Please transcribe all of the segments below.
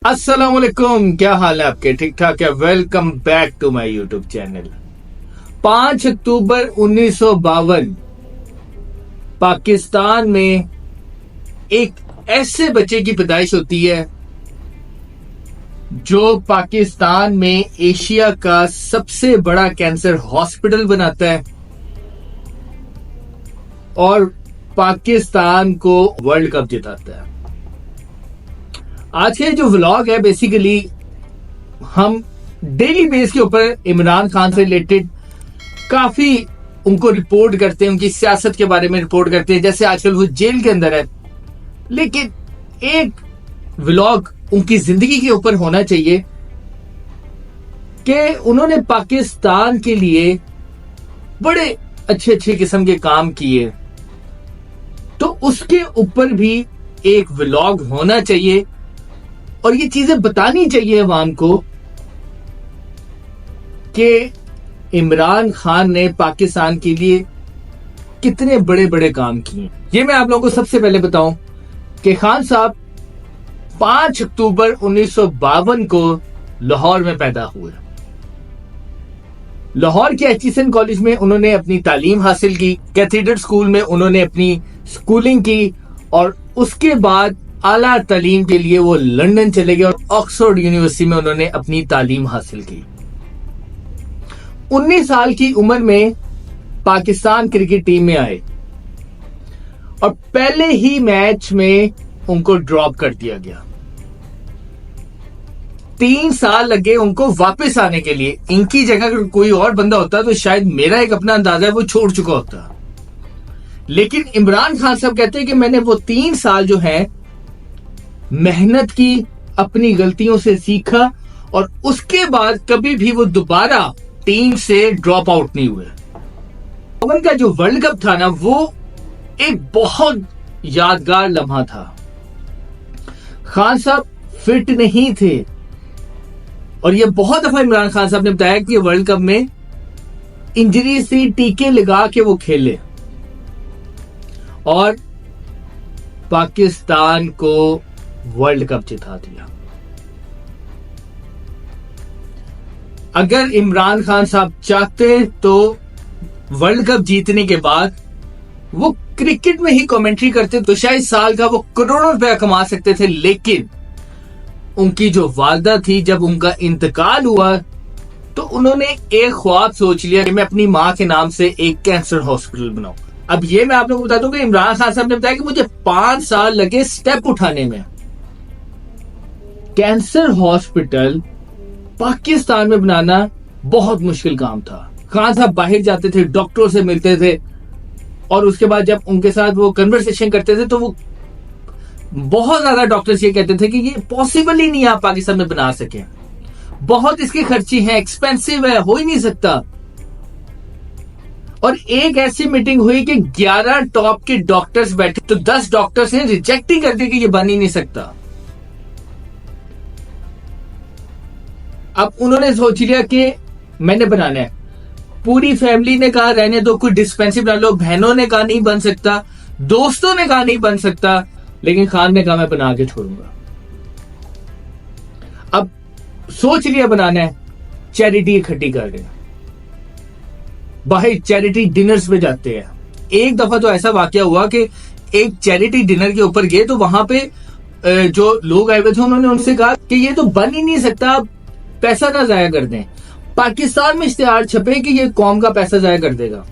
अस्सलाम वालेकुम, क्या हाल है आपके? ठीक ठाक है? Welcome back to my YouTube channel. 5 अक्टूबर 1952 पाकिस्तान में एक ऐसे बच्चे की पैदाइश होती है जो पाकिस्तान में एशिया का सबसे बड़ा कैंसर हॉस्पिटल बनाता है और पाकिस्तान को वर्ल्ड कप जिताता है। आज के जो व्लॉग है बेसिकली हम डेली बेस के ऊपर इमरान खान से रिलेटेड काफी उनको रिपोर्ट करते हैं, उनकी सियासत के बारे में रिपोर्ट करते हैं, जैसे आजकल वो जेल के अंदर है। लेकिन एक व्लॉग उनकी जिंदगी के ऊपर होना चाहिए कि उन्होंने पाकिस्तान के लिए बड़े अच्छे अच्छे किस्म के काम किए, तो उसके ऊपर भी एक व्लॉग होना चाहिए और ये चीजें बतानी चाहिए अवाम को कि इमरान खान ने पाकिस्तान के लिए कितने बड़े बड़े काम किए। ये मैं आप लोगों को सबसे पहले बताऊं कि खान साहब 5 अक्टूबर 1952 को लाहौर में पैदा हुए। लाहौर के एचईसन कॉलेज में उन्होंने अपनी तालीम हासिल की, कैथेड्रल स्कूल में उन्होंने अपनी स्कूलिंग की और उसके बाद आला तालीम के लिए वो लंदन चले गए और ऑक्सफोर्ड यूनिवर्सिटी में उन्होंने अपनी तालीम हासिल की। 19 साल की उम्र में पाकिस्तान क्रिकेट टीम में आए और पहले ही मैच में उनको ड्रॉप कर दिया गया। 3 साल लगे उनको वापस आने के लिए। इनकी जगह अगर कोई और बंदा होता तो शायद मेरा एक अपना अंदाजा है वो छोड़ चुका होता। लेकिन इमरान खान साहब कहते हैं कि मैंने वो 3 साल जो है मेहनत की, अपनी गलतियों से सीखा और उसके बाद कभी भी वो दोबारा टीम से ड्रॉप आउट नहीं हुए। उनका जो वर्ल्ड कप था ना, वो एक बहुत यादगार लम्हा था। खान साहब फिट नहीं थे और ये बहुत दफा इमरान खान साहब ने बताया कि वर्ल्ड कप में इंजरी से टीके लगा के वो खेले और पाकिस्तान को वर्ल्ड कप जिता दिया। अगर इमरान खान साहब चाहते तो वर्ल्ड कप जीतने के बाद वो क्रिकेट में ही कमेंट्री करते तो शायद साल का वो करोड़ों रुपया कमा सकते थे। लेकिन उनकी जो वालदा थी, जब उनका इंतकाल हुआ तो उन्होंने एक ख्वाब सोच लिया कि मैं अपनी मां के नाम से एक कैंसर हॉस्पिटल बनाऊं। अब ये मैं आप लोगों को बता दूं कि इमरान खान साहब ने बताया कि मुझे 5 साल लगे स्टेप उठाने में। कैंसर हॉस्पिटल पाकिस्तान में बनाना बहुत मुश्किल काम था। खान साहब बाहर जाते थे, डॉक्टरों से मिलते थे और उसके बाद जब उनके साथ वो कन्वर्सेशन करते थे तो वो बहुत ज्यादा डॉक्टर्स ये कहते थे कि ये पॉसिबल ही नहीं, आप पाकिस्तान में बना सके, बहुत इसके खर्ची हैं, एक्सपेंसिव है, हो ही नहीं सकता। और एक ऐसी मीटिंग हुई कि 11 टॉप के डॉक्टर्स बैठे तो 10 डॉक्टर्स ने रिजेक्ट ही कर दिया कि ये बन ही नहीं सकता। अब उन्होंने सोच लिया कि मैंने बनाना है। पूरी फैमिली ने कहा रहने दो, कोई डिस्पेंसरी बना लो। बहनों ने कहा नहीं बन सकता, दोस्तों ने कहा नहीं बन सकता, लेकिन खान ने कहा मैं बना के छोड़ूंगा। अब सोच लिया बनाना है, चैरिटी इकट्ठी कर रहे हैं, बाहर चैरिटी डिनर्स पे जाते हैं। एक दफा तो ऐसा वाकया हुआ कि एक चैरिटी डिनर के ऊपर गए तो वहां पे जो लोग आए हुए थे उन्होंने उनसे कहा कि ये तो बन ही नहीं सकता, आप पैसा ना जाया कर दें। पाकिस्तान में इश्तिहार छपे कि ये कौम का पैसा जाया कर देगा,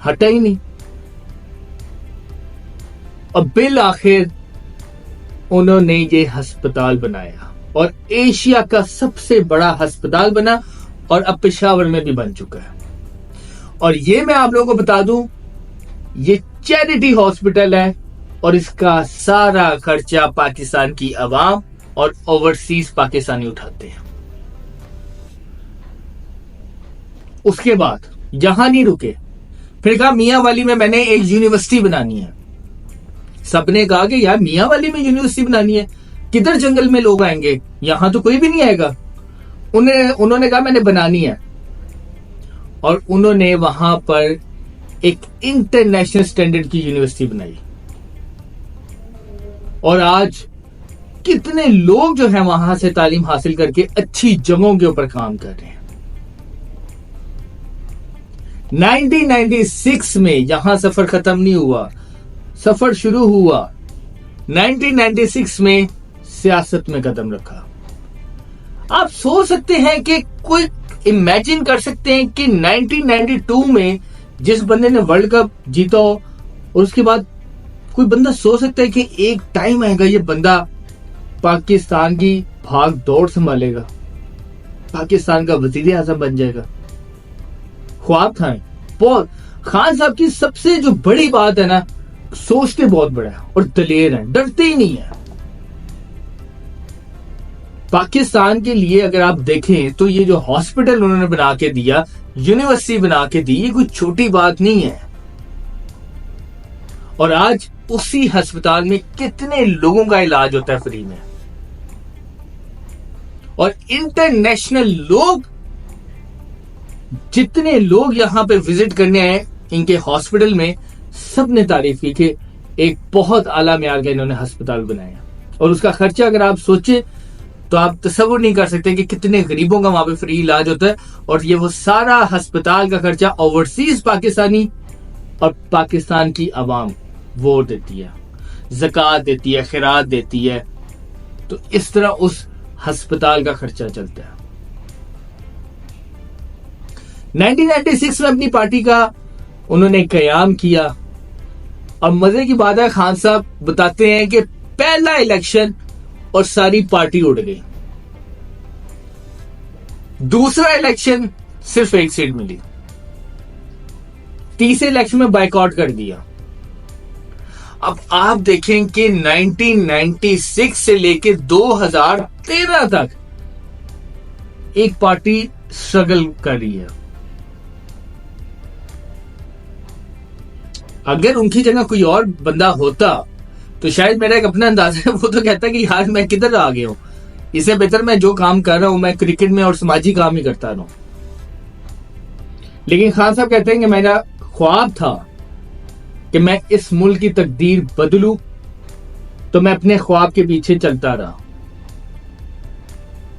हटा ही नहीं। और बिल आखिर उन्होंने ये अस्पताल बनाया और एशिया का सबसे बड़ा अस्पताल बना और अब पेशावर में भी बन चुका है। और ये मैं आप लोगों को बता दूं, ये चैरिटी हॉस्पिटल है और इसका सारा खर्चा पाकिस्तान की आवाम और ओवरसीज पाकिस्तानी उठाते हैं। उसके बाद यहां नहीं रुके, फिर कहा मियां वाली में मैंने एक यूनिवर्सिटी बनानी है। सबने कहा कि यार मियां वाली में यूनिवर्सिटी बनानी है, किधर जंगल में लोग आएंगे, यहां तो कोई भी नहीं आएगा। उन्होंने कहा मैंने बनानी है और उन्होंने वहां पर एक इंटरनेशनल स्टैंडर्ड की यूनिवर्सिटी बनाई और आज कितने लोग जो है वहां से तालीम हासिल करके अच्छी जगहों के ऊपर काम कर रहे हैं। 1996 में यहां सफर खत्म नहीं हुआ, सफर शुरू हुआ। 1996 में सियासत में कदम रखा। आप सोच सकते हैं कि कोई इमेजिन कर सकते हैं कि 1992 में जिस बंदे ने वर्ल्ड कप जीता हो और उसके बाद कोई बंदा सोच सकता है कि एक टाइम आएगा ये बंदा पाकिस्तान की भाग दौड़ संभालेगा, पाकिस्तान का वजीर आजम बन जाएगा? ख्वाब था बहुत। खान साहब की सबसे जो बड़ी बात है ना, सोचते बहुत बड़ा है और दलेर है, डरते ही नहीं है। पाकिस्तान के लिए अगर आप देखें तो ये जो हॉस्पिटल उन्होंने बना के दिया, यूनिवर्सिटी बना के दी, ये कोई छोटी बात नहीं है। और आज उसी अस्पताल में कितने लोगों का इलाज होता है फ्री में, और इंटरनेशनल लोग, जितने लोग यहां पे विजिट करने आए इनके हॉस्पिटल में, सब ने तारीफ की कि एक बहुत आला म्यार का इन्होंने अस्पताल बनाया। और उसका खर्चा अगर आप सोचे तो आप तसव्वुर नहीं कर सकते कि कितने गरीबों का वहां पे फ्री इलाज होता है। और ये वो सारा अस्पताल का खर्चा ओवरसीज पाकिस्तानी और पाकिस्तान की आवाम वोट देती है, ज़कात देती है, खैरात देती है, तो इस तरह उस अस्पताल का खर्चा चलता है। 1996 में अपनी पार्टी का उन्होंने कयाम किया। अब मजे की बात है, खान साहब बताते हैं कि पहला इलेक्शन और सारी पार्टी उड़ गई। दूसरा इलेक्शन सिर्फ एक सीट मिली। तीसरे इलेक्शन में बायकॉट कर दिया। अब आप देखें कि 1996 से लेके 2013 तक एक पार्टी स्ट्रगल कर रही है। अगर उनकी जगह कोई और बंदा होता तो शायद मेरा एक अपना अंदाजा है, वो तो कहता कि यार मैं किधर आ गया हूं, इससे बेहतर मैं जो काम कर रहा हूं मैं क्रिकेट में और समाजी काम ही करता रहूं। लेकिन खान साहब कहते हैं कि मेरा ख्वाब था कि मैं इस मुल्क की तकदीर बदलूं, तो मैं अपने ख्वाब के पीछे चलता रहा।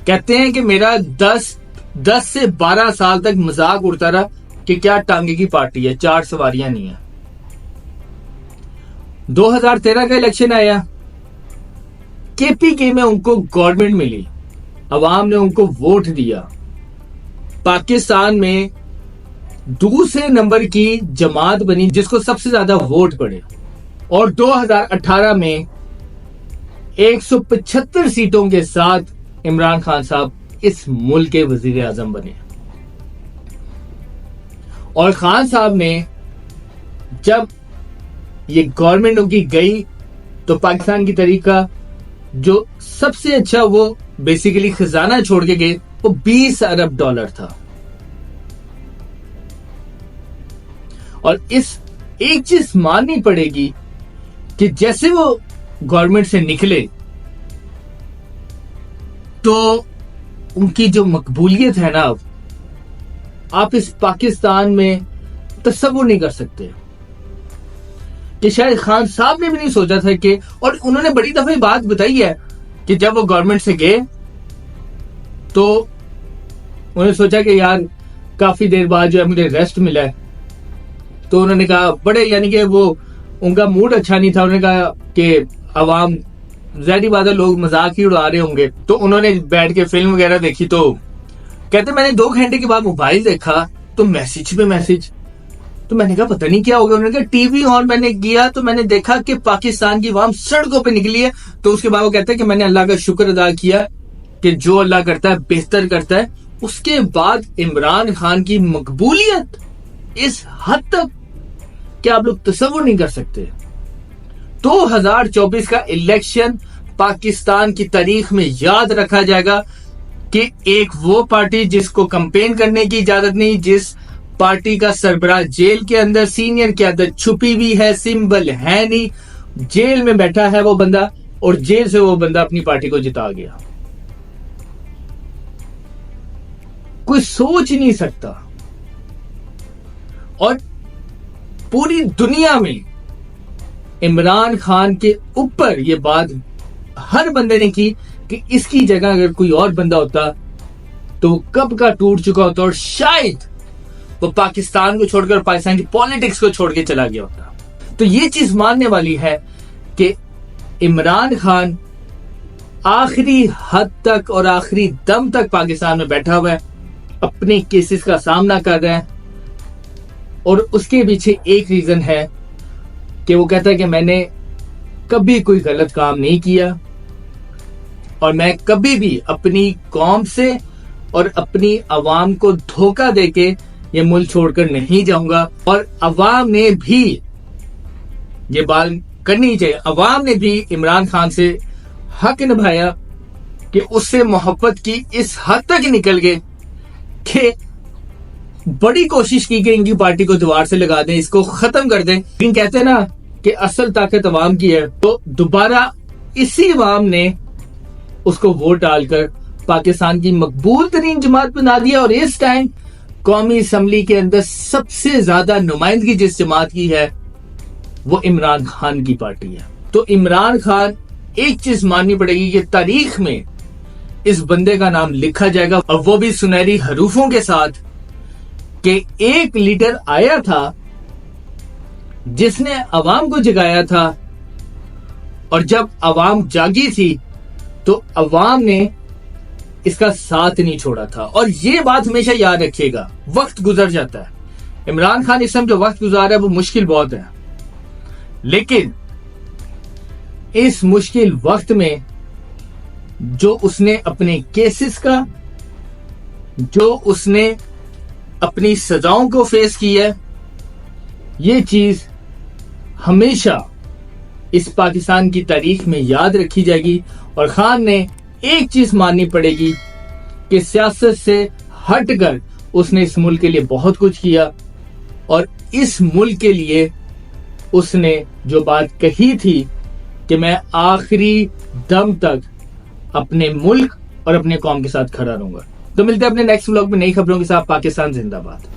कहते हैं कि मेरा 10 से 12 साल तक मजाक उड़ता रहा कि क्या टांगे की पार्टी है, 4 सवारियां नहीं है। 2013 का इलेक्शन आया, केपीके में उनको गवर्नमेंट मिली, अवाम ने उनको वोट दिया, पाकिस्तान में दूसरे नंबर की जमात बनी जिसको सबसे ज्यादा वोट पड़े, और 2018 में 175 सीटों के साथ इमरान खान साहब इस मुल्क के वजीर आजम बने। और खान साहब ने जब ये गवर्नमेंट उनकी गई तो पाकिस्तान की तरीका जो सबसे अच्छा वो बेसिकली खजाना छोड़ के गए वो $20 अरब था। और इस एक चीज माननी पड़ेगी कि जैसे वो गवर्नमेंट से निकले तो उनकी जो मकबूलियत है ना, आप इस पाकिस्तान में तसव्वुर नहीं कर सकते कि शायद खान साहब ने भी नहीं सोचा था कि, और उन्होंने बड़ी दफे बात बताई है कि जब वो गवर्नमेंट से गए तो उन्होंने सोचा कि यार काफी देर बाद जो है मुझे रेस्ट मिला है, तो उन्होंने कहा बड़े, यानी कि वो उनका मूड अच्छा नहीं था, उन्होंने कहा कि अवाम ज़ाहिर बात है लोग मजाक ही उड़ा रहे होंगे, तो उन्होंने बैठ के फिल्म वगैरह देखी। तो कहते मैंने 2 घंटे के बाद मोबाइल देखा तो मैसेज पे मैसेज, तो मैंने कहा पता नहीं क्या हो गया। उन्होंने कहा टीवी ऑन मैंने किया तो मैंने देखा कि पाकिस्तान की अवाम सड़कों पे निकली है। तो उसके बाद वो कहते हैं कि मैंने अल्लाह का शुक्र अदा किया कि जो अल्लाह करता है बेहतर करता है। उसके बाद इमरान खान की मकबूलियत इस हद तक कि आप लोग तसव्वुर नहीं कर सकते। 2024 का इलेक्शन पाकिस्तान की तारीख में याद रखा जाएगा कि एक वो पार्टी जिसको कैंपेन करने की इजाजत नहीं, जिस पार्टी का सरबराह जेल के अंदर सीनियर के अंदर छुपी हुई है, सिंबल है नहीं, जेल में बैठा है वो बंदा, और जेल से वो बंदा अपनी पार्टी को जिता गया। कोई सोच नहीं सकता। और पूरी दुनिया में इमरान खान के ऊपर ये बात हर बंदे ने की कि इसकी जगह अगर कोई और बंदा होता तो वो कब का टूट चुका होता और शायद वो पाकिस्तान को छोड़कर पाकिस्तान की पॉलिटिक्स को छोड़ के चला गया होता। तो ये चीज मानने वाली है कि इमरान खान आखिरी हद तक और आखिरी दम तक पाकिस्तान में बैठा हुआ है, अपने केसेस का सामना कर रहा है और उसके पीछे एक रीजन है कि वो कहता है कि मैंने कभी कोई गलत काम नहीं किया और मैं कभी भी अपनी कौम से और अपनी अवाम को धोखा देके ये मुल्क छोड़कर नहीं जाऊंगा। और अवाम ने भी ये बात करनी चाहिए, अवाम ने भी इमरान खान से हक निभाया कि उससे मोहब्बत की इस हद तक निकल गए कि बड़ी कोशिश की कि इनकी पार्टी को दीवार से लगा दें, इसको खत्म कर दें। लेकिन कहते हैं ना कि असल ताकत अवाम की है, तो दोबारा इसी अवाम ने उसको वोट डालकर पाकिस्तान की मकबूल तरीन जमात बना दिया। और इस टाइम कौमी असम्बली के अंदर सबसे ज्यादा नुमाइंदगी जिस जमात की है वो इमरान खान की पार्टी है। तो इमरान खान, एक चीज माननी पड़ेगी कि तारीख में इस बंदे का नाम लिखा जाएगा और वो भी सुनहरी हरूफों के साथ कि एक लीडर आया था जिसने अवाम को जगाया था और जब अवाम जागी थी तो अवाम ने इसका साथ नहीं छोड़ा था। और ये बात हमेशा याद रखिएगा, वक्त गुजर जाता है, इमरान खान इस समय जो वक्त गुजार है वो मुश्किल बहुत है, लेकिन इस मुश्किल वक्त में जो उसने अपने केसेस का, जो उसने अपनी सजाओं को फेस किया है, ये चीज हमेशा इस पाकिस्तान की तारीख में याद रखी जाएगी। और खान ने एक चीज माननी पड़ेगी कि सियासत से हटकर उसने इस मुल्क के लिए बहुत कुछ किया और इस मुल्क के लिए उसने जो बात कही थी कि मैं आखिरी दम तक अपने मुल्क और अपने कौम के साथ खड़ा रहूंगा। तो मिलते हैं अपने नेक्स्ट व्लॉग में नई खबरों के साथ। पाकिस्तान जिंदाबाद।